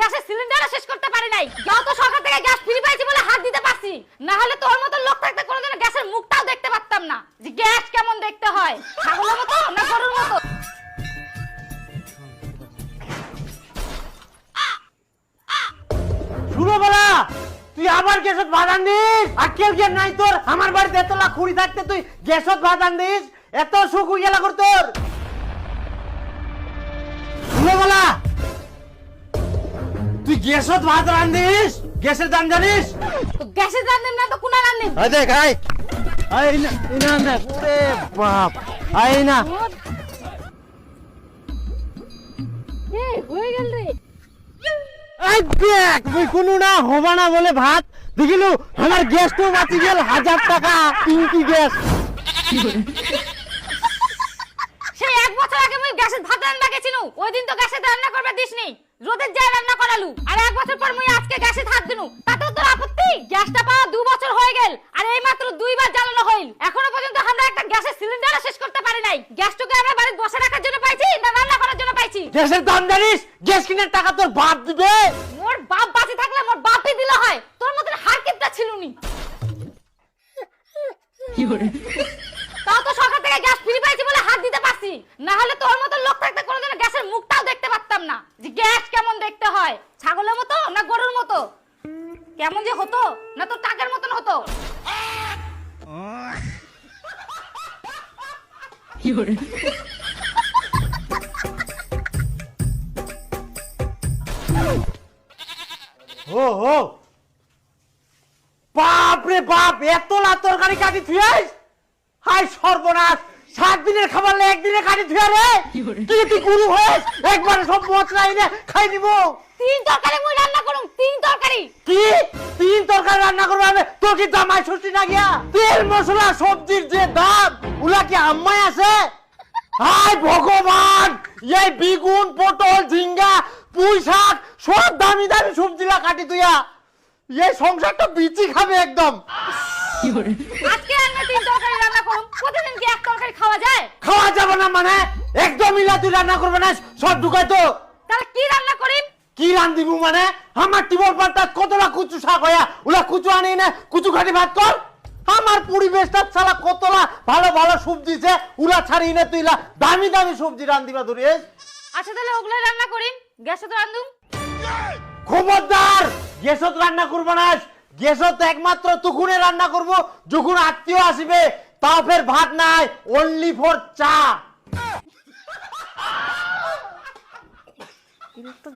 গ্যাসের সিলিন্ডারও শেষ করতে পারি নাই। যত সরকার থেকে গ্যাস ফ্রি পাইছি বলে হাত দিতে পারছি, না হলে তোর মতো লোক থাকতে কোনোদিন গ্যাসের মুখটাও দেখতে পারতাম না, যে গ্যাস কেমন দেখতে হয়, ছাগলের মতো না গরুর মতো। শুনো বলা, তুই আবার গ্যাসত ভাত আনদিস? আক্কেল জ্ঞান নাই তোর? আমার বাড়িতে এতলা খুঁড়ি থাকতে তুই গ্যাসত ভাত আনদিস? এত সুখ হয়ে গেল কর তোর? শুনো বলা, তুই গ্যাসত ভাত রান্দিস? গ্যাসের দাম জানিস? তো গ্যাসের রান্নেন না তো কোনা রান্নেন? আই দেখ, আই না দেখ, ওরে বাপ, আই না। হয়ে গেল রে। এই দেখ, তুই কোনো না হবা না বলে ভাত দেখিলু, আমার গ্যাস তো বাঁচি গেল 1000 টাকা পিঙ্কি গ্যাস। সেই 1 বছর আগে মুই গ্যাসের ভাত রান্না গেছিনু, ওই দিন তো গ্যাসে রান্না করবে দিসনি, রোদের যায় রান্না করালু। আর 1 বছর পর মুই আজকে গ্যাসে হাত দিনু, তাতেও তোর আপত্তি? গ্যাসটা পাওয়া 2 বছর হয়ে গেল, আর এই মাত্র 2 বার জ্বালানো হইল, এখনো পর্যন্ত আমরা একটা গ্যাসের সিলিন্ডারও শেষ করতে পারি নাই। গ্যাসটাকে আমরা বাড়িতে বসে রাখার জন্য পাইছি না রান্না করার জন্য পাইছি? গ্যাসের দাম জানিস? গ্যাস কিনার টাকা তোর বাপ দিবে। মোর বাপ বাঁচে থাকলে মোর বাপই দিল হয়, তোর মতন হারকিপটা ছিলুনি। তাও তো সরকার থেকে গ্যাস ফ্রি পাইছি বলে হাত দিতে পারছি, না হলে তোর মতো লোক থাকতে কোনোদিন গ্যাসের মুখটাও দেখতে পারতাম না, যে গ্যাস কেমন দেখতে হয়, ছাগলের মতো না গরুর মতো, কেমন যে হতো, না তোর টাকার মতন হতো। ও হো, বাপ রে বাপ, এতলা তরকারি কাটি থুয়াইস? হাই সর্বনাশ, 7 দিনের খাবার লে 1 দিনে কাটি থুয়া রে। কি তুই গুরু হস? একবারে সব মশলা এনে খাই নিব। 3 তরকারি মুই রান্না করুম, 3 তরকারি। কি 3 তরকারি রান্না করবে? আমি তোর কি জামাই ষষ্ঠী না গিয়া? তেল মশলা সবজির যে দাম, উলা কি আম্মাই আছে? হাই ভগবান, এই বেগুন পটল ঝিঙ্গা পুঁই শাক সব দামি দামি সবজিলা কাটি তুইয়া, এই সংসারটা বিচি খাবে একদম। আজকে আমি 3 তরকারি রান্না করুম, প্রতিদিন কি 1 তরকারি খাওয়া যায়? খাওয়া যাবে না মানে? একদম মিলা তুই রান্না করবে না, সব ঢুকাই তো। তাহলে কি রান্না করিম? কি রান্দিবু মানে? আমার টিবল পাল্টা কতলা কুচু শাক হইয়া, উলা কুচু আনি না কুচু খাটি ভাত কর। আমার পরিবেশটা সালা কতলা ভালো ভালো সবজি আছে, উলা ছাড়ি না তুই দামি দামি সবজি রান্দিবা ধরিস। আচ্ছা তাহলে ওগুলাই রান্না করিম, গ্যাসে তো রান্ধুম। খবরদার, গ্যাসত রান্না করবো না। গ্যাসত একমাত্র তুকুনে রান্না করব যখন আত্মীয় আসবে, তাও ফের ভাত নাই, অনলি ফর চা।